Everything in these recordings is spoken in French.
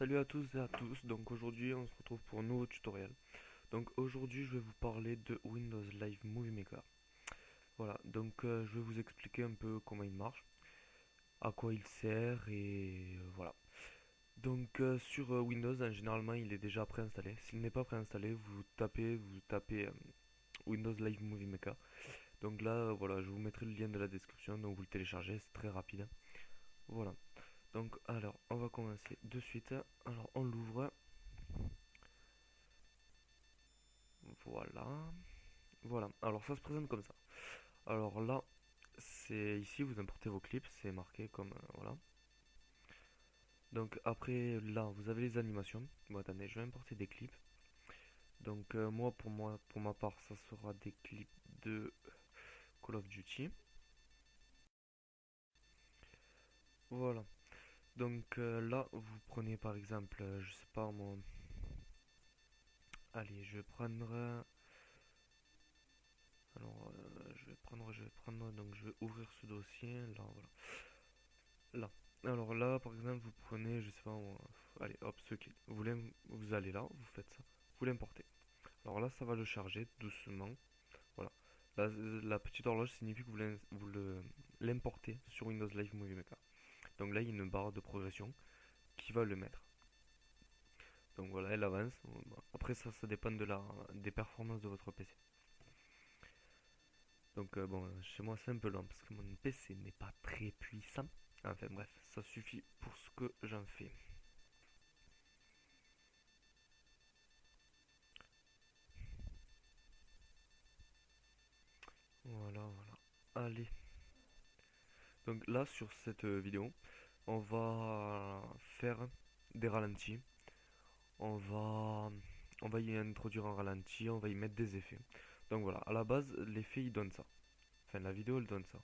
Salut à tous et à tous, donc aujourd'hui on se retrouve pour un nouveau tutoriel. Donc aujourd'hui je vais vous parler de Windows Live Movie Maker. Voilà, donc je vais vous expliquer un peu comment il marche, à quoi il sert et voilà. Donc sur Windows, généralement il est déjà préinstallé. S'il n'est pas préinstallé, vous tapez Windows Live Movie Maker. Donc là, voilà, je vous mettrai le lien de la description, donc vous le téléchargez, c'est très rapide. Voilà, donc alors on va commencer de suite. Alors on l'ouvre. Voilà. Voilà. Alors ça se présente comme ça. Alors là, c'est ici, vous importez vos clips, c'est marqué comme voilà. Donc après là, vous avez les animations. Bon, attendez, je vais importer des clips. Donc moi, pour ma part, ça sera des clips de Call of Duty. Voilà. Donc là, vous prenez par exemple, je sais pas moi. Allez, je vais prendre. Alors, je vais prendre. Donc je vais ouvrir ce dossier. Là, voilà. Là. Alors là, par exemple, vous prenez, je sais pas, allez, hop, ce clip. Vous allez là, vous faites ça, vous l'importez. Alors là, ça va le charger doucement. Voilà. La petite horloge signifie que l'importez sur Windows Live Movie Maker. Donc là, il y a une barre de progression qui va le mettre. Donc voilà, elle avance. Bon, après, ça dépend des performances de votre PC. Donc bon, chez moi, c'est un peu lent parce que mon PC n'est pas très puissant. Enfin bref, ça suffit pour ce que j'en fais. Voilà, voilà. Allez. Donc là, sur cette vidéo, on va faire des ralentis. On va, on va y introduire un ralenti, on va y mettre des effets. Donc voilà, à la base, l'effet il donne ça. Enfin, la vidéo elle donne ça.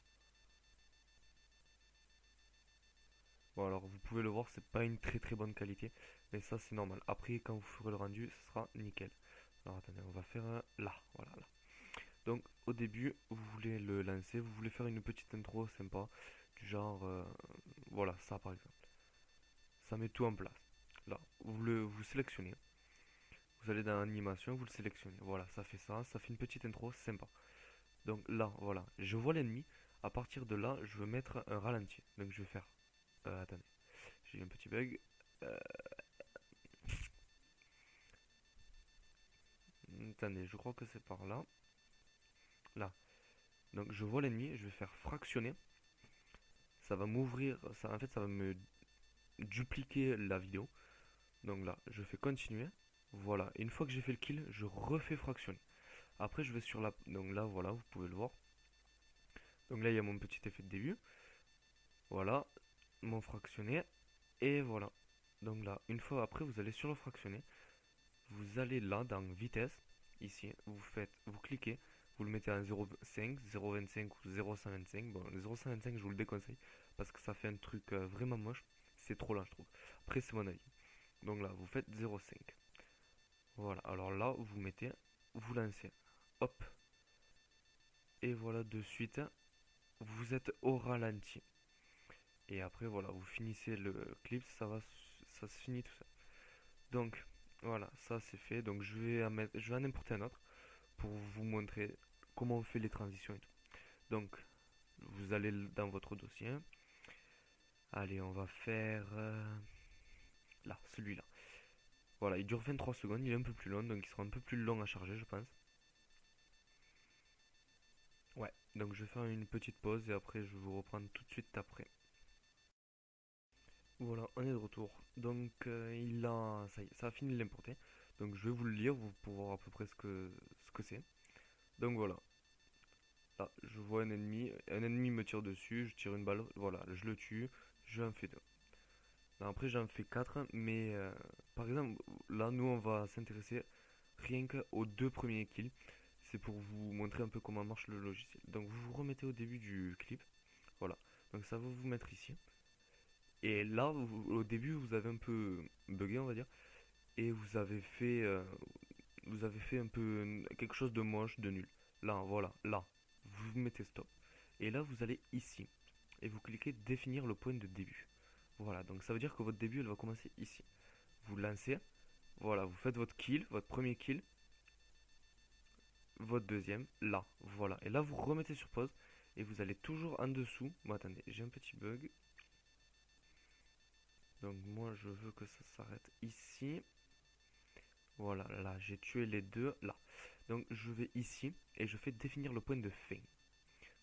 Bon, alors vous pouvez le voir, c'est pas une très très bonne qualité, mais ça c'est normal. Après, quand vous ferez le rendu, ce sera nickel. Alors attendez, on va faire là, voilà, là. Donc au début, vous voulez le lancer, vous voulez faire une petite intro sympa, du genre, voilà, ça par exemple. Ça met tout en place. Là, vous sélectionnez. Vous allez dans animation, vous le sélectionnez. Voilà, ça fait une petite intro sympa. Donc là, voilà, je vois l'ennemi. À partir de là, je veux mettre un ralenti. Donc je vais faire. Attendez, j'ai eu un petit bug. Euh, Attendez, je crois que c'est par là. Là. Donc je vois l'ennemi, je vais faire fractionner. Ça va m'ouvrir, ça, en fait, ça va me dupliquer la vidéo. Donc là, je fais continuer. Voilà, et une fois que j'ai fait le kill, je refais fractionner. Après, je vais sur la. Donc là, voilà, vous pouvez le voir. Donc là, il y a mon petit effet de début. Voilà, mon fractionné. Et voilà. Donc là, une fois après, vous allez sur le fractionné. Vous allez là dans vitesse. Ici, vous cliquez. Vous le mettez à 0,5, 0,25 ou 0,125. Bon, le 0,125, je vous le déconseille. Parce que ça fait un truc vraiment moche. C'est trop lent, je trouve. Après, c'est mon avis. Donc là, vous faites 0,5. Voilà. Alors là, vous mettez. Vous lancez. Hop. Et voilà, de suite, vous êtes au ralenti. Et après, voilà, vous finissez le clip, ça se finit tout ça. Donc, voilà, ça c'est fait. Donc, je vais en importer un autre pour vous montrer comment on fait les transitions et tout. Donc, vous allez dans votre dossier. Allez, on va faire là, celui-là. Voilà, il dure 23 secondes, il est un peu plus long, donc il sera un peu plus long à charger, je pense. Ouais, donc je vais faire une petite pause et après je vais vous reprendre tout de suite après. Voilà, on est de retour. Donc ça y est, ça a fini de l'importer. Donc je vais vous le lire pour voir à peu près ce que c'est. Donc voilà, là je vois un ennemi me tire dessus, je tire une balle, voilà, je le tue, j'en fais deux. Là, après j'en fais quatre, mais par exemple là nous on va s'intéresser rien qu'aux deux premiers kills. C'est pour vous montrer un peu comment marche le logiciel. Donc vous vous remettez au début du clip, voilà. Donc ça va vous mettre ici. Et là, au début, vous avez un peu bugué, on va dire, et vous avez fait un peu quelque chose de moche, de nul. Là, voilà, là, vous mettez stop. Et là, vous allez ici, et vous cliquez définir le point de début. Voilà, donc ça veut dire que votre début, elle va commencer ici. vous lancez, voilà, vous faites votre kill, votre premier kill, votre deuxième, là, voilà. Et là, vous remettez sur pause et vous allez toujours en dessous. Bon, attendez, j'ai un petit bug. Donc, moi, je veux que ça s'arrête ici. Voilà, là, j'ai tué les deux, là. Donc, je vais ici et je fais définir le point de fin.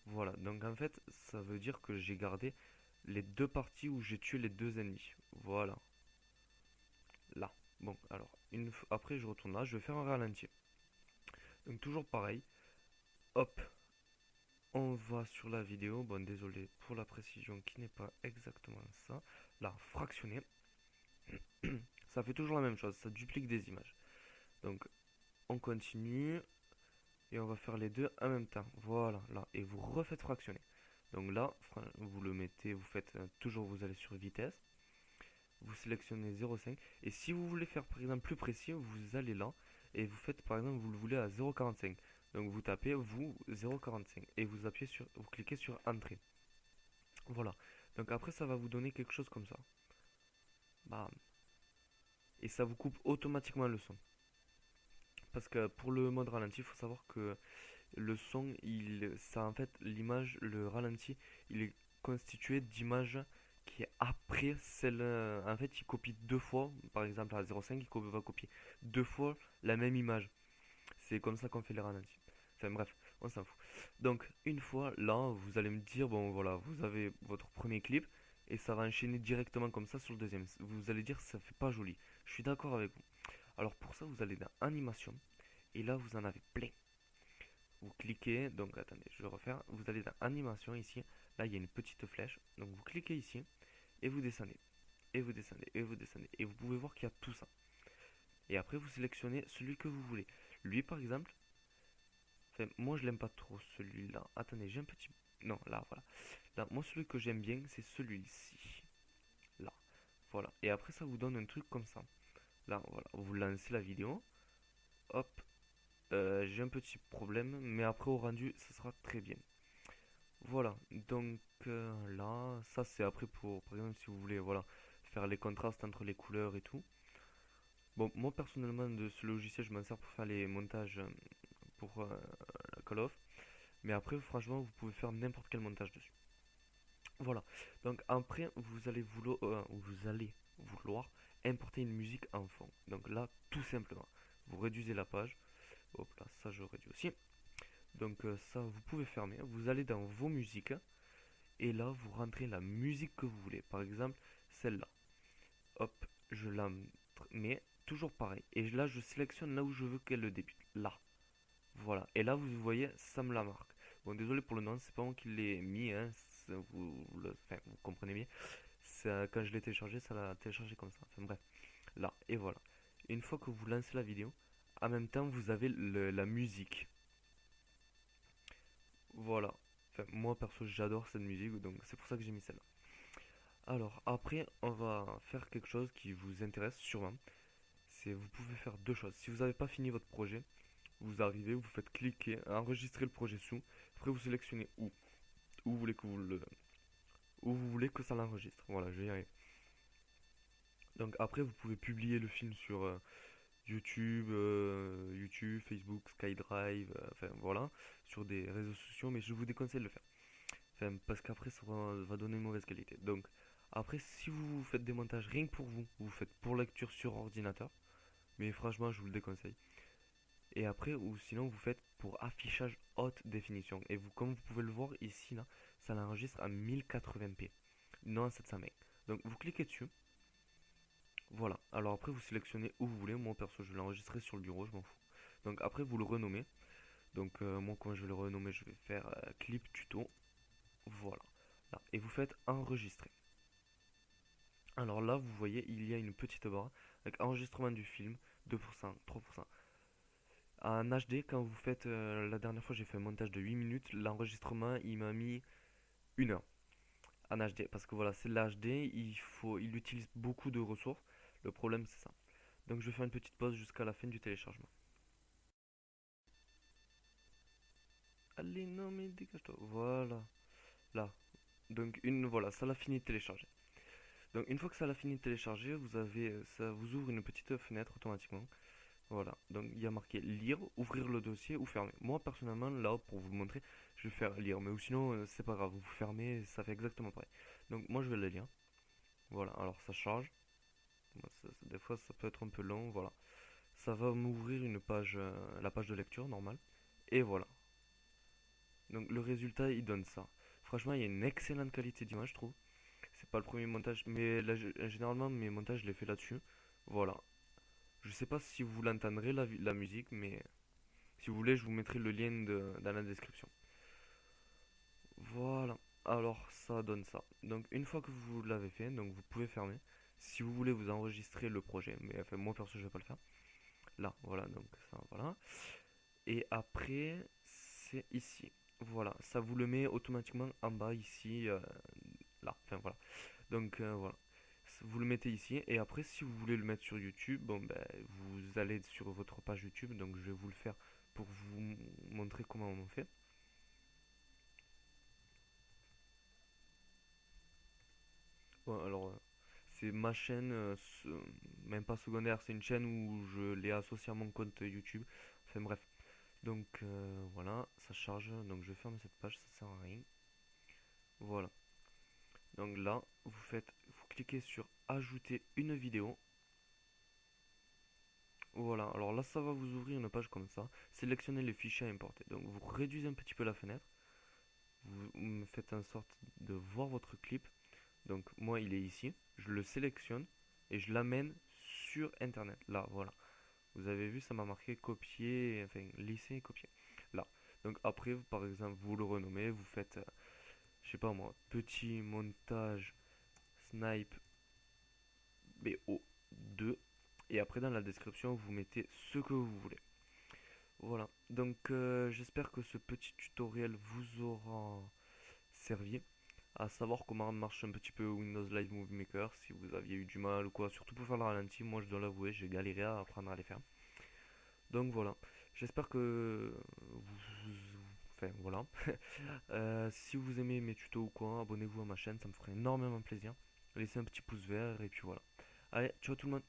Voilà, donc en fait, ça veut dire que j'ai gardé les deux parties où j'ai tué les deux ennemis. Voilà, là. Bon, alors, après, je retourne là, je vais faire un ralenti. Donc, toujours pareil. Hop, on va sur la vidéo. Bon, désolé pour la précision qui n'est pas exactement ça. Là, fractionner. Ça fait toujours la même chose, ça duplique des images. Donc, on continue. Et on va faire les deux en même temps. Voilà, là. Et vous refaites fractionner. Donc là, vous le mettez, vous faites toujours, vous allez sur vitesse. Vous sélectionnez 0,5. Et si vous voulez faire par exemple plus précis, vous allez là. Et vous faites par exemple, vous le voulez à 0,45. Donc vous tapez vous 0,45. Et vous appuyez sur, vous cliquez sur entrée. Voilà. Donc après, ça va vous donner quelque chose comme ça. Bam. Et ça vous coupe automatiquement le son. Parce que pour le mode ralenti, il faut savoir que le son, ça en fait, l'image, le ralenti, il est constitué d'images qui est après celle. En fait, il copie deux fois, par exemple à 0,5, va copier deux fois la même image. C'est comme ça qu'on fait les ralentis. Enfin bref, on s'en fout. Donc, une fois là, vous allez me dire, bon voilà, vous avez votre premier clip et ça va enchaîner directement comme ça sur le deuxième. Vous allez dire, ça fait pas joli. Je suis d'accord avec vous. Alors pour ça, vous allez dans animation et là, vous en avez plein. Vous cliquez, donc attendez, je vais le refaire. Vous allez dans animation ici. Là, il y a une petite flèche. Donc vous cliquez ici et vous descendez. Et vous descendez, et vous descendez. Et vous pouvez voir qu'il y a tout ça. Et après, vous sélectionnez celui que vous voulez. Lui, par exemple, enfin, moi je l'aime pas trop celui-là. Attendez, j'ai un petit. Non, là, voilà. Là, moi, celui que j'aime bien, c'est celui-ci. Là. Voilà. Et après, ça vous donne un truc comme ça. Là, voilà. Vous lancez la vidéo. Hop. J'ai un petit problème, mais après au rendu, ça sera très bien. Voilà, donc là, ça c'est après pour, par exemple, si vous voulez, voilà, faire les contrastes entre les couleurs et tout. Bon, moi personnellement, de ce logiciel, je m'en sers pour faire les montages pour Call of. Mais après, franchement, vous pouvez faire n'importe quel montage dessus. Voilà, donc après, vous allez vouloir importer une musique en fond. Donc là, tout simplement, vous réduisez la page. Hop là, ça je réduis aussi. Donc ça, vous pouvez fermer. Vous allez dans vos musiques. Et là, vous rentrez la musique que vous voulez. Par exemple, celle-là. Hop, je la mets toujours pareil. Et là, je sélectionne là où je veux qu'elle le débute. Là. Voilà. Et là, vous voyez, ça me la marque. Bon, désolé pour le nom, c'est pas moi qui l'ai mis. Hein. Enfin, vous comprenez bien. Quand je l'ai téléchargé, ça l'a téléchargé comme ça. Enfin bref. Là. Et voilà. Une fois que vous lancez la vidéo, en même temps, vous avez la musique. Voilà. Enfin, moi perso, j'adore cette musique, donc c'est pour ça que j'ai mis celle-là. Alors, après, on va faire quelque chose qui vous intéresse sûrement. C'est vous pouvez faire deux choses. Si vous n'avez pas fini votre projet, vous arrivez, vous faites cliquer, enregistrer le projet sous. Après, vous sélectionnez où vous voulez que où vous voulez que ça l'enregistre. Voilà, je vais y arriver. Donc après, vous pouvez publier le film sur YouTube, Facebook, SkyDrive, enfin voilà, sur des réseaux sociaux, mais je vous déconseille de le faire. Enfin, parce qu'après, ça va donner une mauvaise qualité. Donc, après, si vous faites des montages rien que pour vous, vous faites pour lecture sur ordinateur, mais franchement, je vous le déconseille. Et après, ou sinon, vous faites pour affichage haute définition. Et vous, comme vous pouvez le voir ici, là, ça l'enregistre à 1080p, non à 720. Donc, vous cliquez dessus. Voilà. Alors après, vous sélectionnez où vous voulez. Moi, perso, je vais l'enregistrer sur le bureau, je m'en fous. Donc, après, vous le renommez. Donc, moi, quand je vais le renommer, je vais faire clip tuto. Voilà. Là. Et vous faites enregistrer. Alors là, vous voyez, il y a une petite barre avec enregistrement du film, 2%, 3%. En HD, quand vous faites, la dernière fois j'ai fait un montage de 8 minutes, l'enregistrement il m'a mis 1 heure en HD. Parce que voilà, c'est l'HD, il utilise beaucoup de ressources. Le problème c'est ça. Donc je vais faire une petite pause jusqu'à la fin du téléchargement. Allez, non mais dégage-toi. Voilà. Là. Donc voilà, ça l'a fini de télécharger. Donc une fois que ça a fini de télécharger, ça vous ouvre une petite fenêtre automatiquement. Voilà, donc il y a marqué lire, ouvrir le dossier ou fermer. Moi personnellement, là pour vous le montrer, je vais faire lire, mais ou sinon c'est pas grave, vous fermez, ça fait exactement pareil. Donc moi je vais le lire. Voilà, alors ça charge. Des fois ça peut être un peu long, voilà. Ça va m'ouvrir une page, la page de lecture normale. Et voilà. Donc le résultat il donne ça. Franchement, il y a une excellente qualité d'image, je trouve. C'est pas le premier montage, mais là, généralement mes montages je les fais là-dessus. Voilà. Je sais pas si vous l'entendrez la musique, mais si vous voulez, je vous mettrai le lien dans la description. Voilà. Alors ça donne ça. Donc une fois que vous l'avez fait, donc vous pouvez fermer. Si vous voulez, vous enregistrez le projet, mais enfin moi perso je vais pas le faire. Là, voilà, donc ça, voilà. Et après, c'est ici. Voilà, ça vous le met automatiquement en bas ici, là. Enfin voilà. Donc voilà. Vous le mettez ici et après si vous voulez le mettre sur YouTube, bon ben vous allez sur votre page YouTube. Donc je vais vous le faire pour vous montrer comment on fait. Bon, alors c'est ma chaîne, même pas secondaire, c'est une chaîne où je l'ai associée à mon compte YouTube. Enfin bref. Donc voilà, ça charge. Donc je ferme cette page, ça sert à rien. Voilà. Donc là, vous cliquez sur ajouter une vidéo. Voilà, alors là ça va vous ouvrir une page comme ça. Sélectionnez les fichiers à importer. Donc vous réduisez un petit peu la fenêtre. Vous me faites en sorte de voir votre clip. Donc moi il est ici. Je le sélectionne et je l'amène sur internet. Là, voilà. Vous avez vu, ça m'a marqué copier, enfin lisser et copier. Là. Donc après, par exemple, vous le renommez, vous faites, je sais pas moi, petit montage snipe BO2. Et après, dans la description, vous mettez ce que vous voulez. Voilà. Donc, j'espère que ce petit tutoriel vous aura servi à savoir comment marche un petit peu Windows Live Movie Maker. Si vous aviez eu du mal ou quoi, surtout pour faire le ralenti, moi je dois l'avouer, j'ai galéré à apprendre à les faire. Donc voilà. J'espère que enfin voilà. Si vous aimez mes tutos ou quoi, abonnez-vous à ma chaîne, ça me ferait énormément plaisir. Laissez un petit pouce vert et puis voilà. Allez, ciao tout le monde.